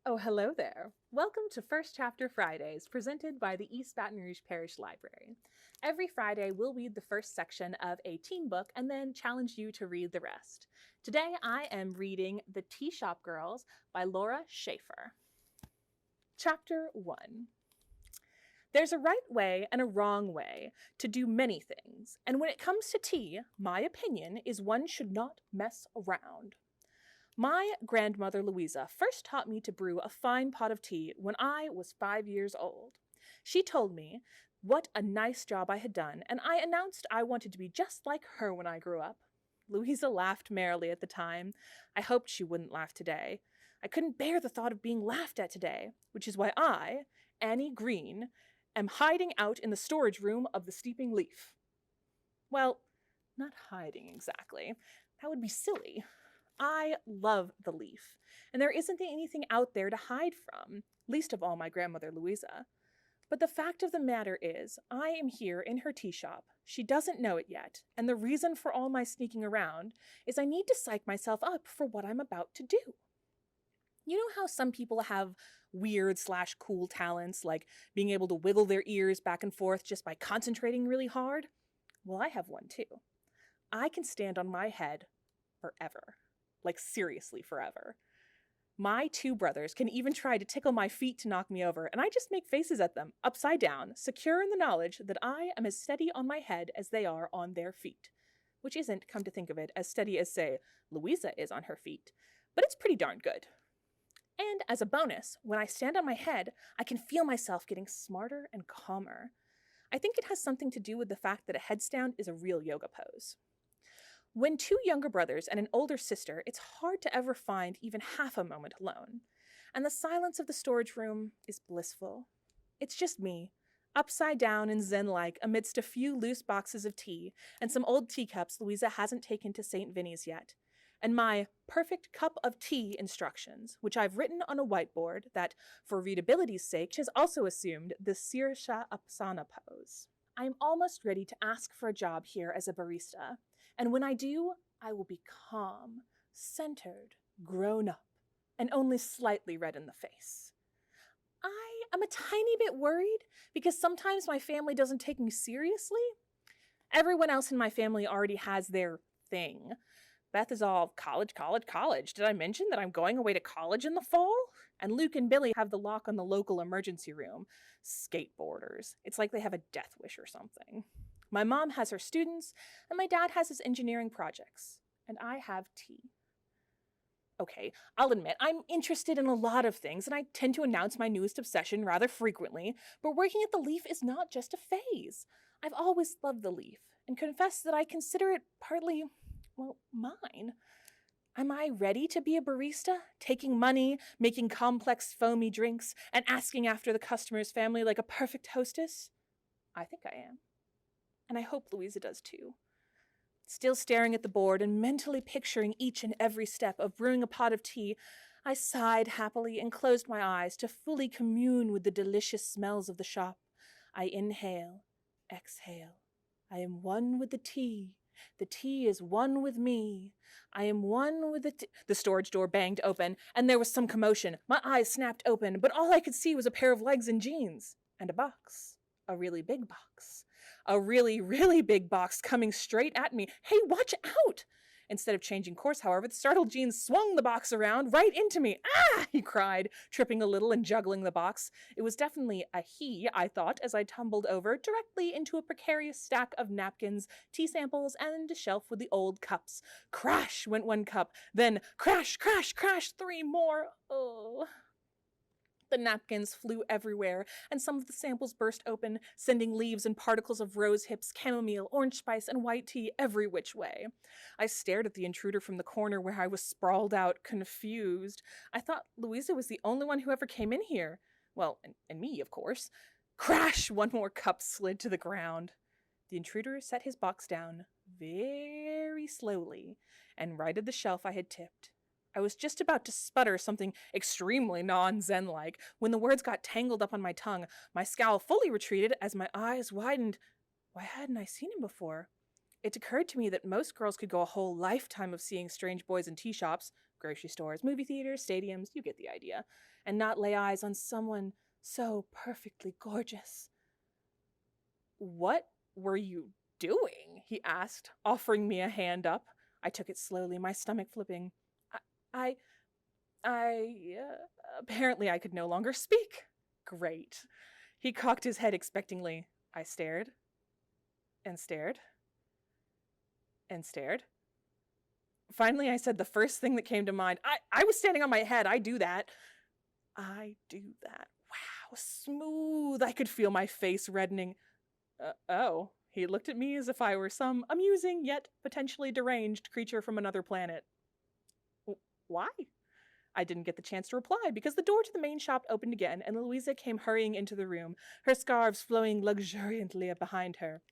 Oh, hello there. Welcome to First Chapter Fridays, presented by the East Baton Rouge Parish Library. Every Friday, we'll read the first section of a teen book and then challenge you to read the rest. Today, I am reading The Teashop Girls by Laura Schaefer. Chapter 1. There's a right way and a wrong way to do many things, and when it comes to tea, my opinion is one should not mess around. My grandmother Louisa first taught me to brew a fine pot of tea when I was 5 years old. She told me what a nice job I had done, and I announced I wanted to be just like her when I grew up. Louisa laughed merrily at the time. I hoped she wouldn't laugh today. I couldn't bear the thought of being laughed at today, which is why I, Annie Green, am hiding out in the storage room of the Steeping Leaf. Well, not hiding exactly. That would be silly. I love the Leaf, and there isn't anything out there to hide from, least of all my grandmother Louisa. But the fact of the matter is, I am here in her tea shop. She doesn't know it yet, and the reason for all my sneaking around is I need to psych myself up for what I'm about to do. You know how some people have weird/cool talents, like being able to wiggle their ears back and forth just by concentrating really hard? Well, I have one too. I can stand on my head forever. Like seriously forever. My two brothers can even try to tickle my feet to knock me over, and I just make faces at them, upside down, secure in the knowledge that I am as steady on my head as they are on their feet. Which isn't, come to think of it, as steady as, say, Louisa is on her feet, but it's pretty darn good. And as a bonus, when I stand on my head, I can feel myself getting smarter and calmer. I think it has something to do with the fact that a headstand is a real yoga pose. When two younger brothers and an older sister, it's hard to ever find even half a moment alone. And the silence of the storage room is blissful. It's just me, upside down and zen-like amidst a few loose boxes of tea and some old teacups Louisa hasn't taken to St. Vinny's yet, and my perfect cup of tea instructions, which I've written on a whiteboard that, for readability's sake, has also assumed the Sirsha Apsana pose. I am almost ready to ask for a job here as a barista. And when I do, I will be calm, centered, grown up, and only slightly red in the face. I am a tiny bit worried because sometimes my family doesn't take me seriously. Everyone else in my family already has their thing. Beth is all college, college, college. Did I mention that I'm going away to college in the fall? And Luke and Billy have the lock on the local emergency room. Skateboarders. It's like they have a death wish or something. My mom has her students, and my dad has his engineering projects, and I have tea. Okay, I'll admit, I'm interested in a lot of things, and I tend to announce my newest obsession rather frequently, but working at the Leaf is not just a phase. I've always loved the Leaf, and confess that I consider it partly, well, mine. Am I ready to be a barista, taking money, making complex foamy drinks, and asking after the customer's family like a perfect hostess? I think I am. And I hope Louisa does too. Still staring at the board and mentally picturing each and every step of brewing a pot of tea, I sighed happily and closed my eyes to fully commune with the delicious smells of the shop. I inhale, exhale. I am one with the tea. The tea is one with me. I am one with the tea. The storage door banged open, and there was some commotion. My eyes snapped open, but all I could see was a pair of legs and jeans. And a box. A really big box. A really, really big box coming straight at me. Hey, watch out! Instead of changing course, however, the startled Jean swung the box around right into me. Ah! He cried, tripping a little and juggling the box. It was definitely a he, I thought, as I tumbled over directly into a precarious stack of napkins, tea samples, and a shelf with the old cups. Crash went one cup, then crash, crash, crash, 3 more. Oh. The napkins flew everywhere, and some of the samples burst open, sending leaves and particles of rose hips, chamomile, orange spice, and white tea every which way. I stared at the intruder from the corner where I was sprawled out, confused. I thought Louisa was the only one who ever came in here. Well, and me, of course. Crash! One more cup slid to the ground. The intruder set his box down very slowly and righted the shelf I had tipped. I was just about to sputter something extremely non-Zen-like when the words got tangled up on my tongue. My scowl fully retreated as my eyes widened. Why hadn't I seen him before? It occurred to me that most girls could go a whole lifetime of seeing strange boys in tea shops, grocery stores, movie theaters, stadiums, you get the idea, and not lay eyes on someone so perfectly gorgeous. What were you doing? He asked, offering me a hand up. I took it slowly, my stomach flipping. I, apparently I could no longer speak. Great. He cocked his head expectingly. I stared and stared and stared. Finally, I said the first thing that came to mind. I was standing on my head. I do that. I do that. Wow, smooth. I could feel my face reddening. Oh. He looked at me as if I were some amusing yet potentially deranged creature from another planet. Why? I didn't get the chance to reply because the door to the main shop opened again and Louisa came hurrying into the room, her scarves flowing luxuriantly behind her.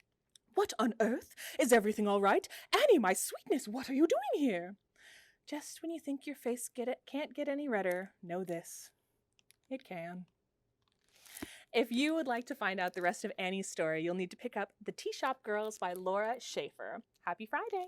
What on earth? Is everything all right? Annie, my sweetness, what are you doing here? Just when you think your face can't get any redder, know this. It can. If you would like to find out the rest of Annie's story, you'll need to pick up The Teashop Girls by Laura Schaefer. Happy Friday!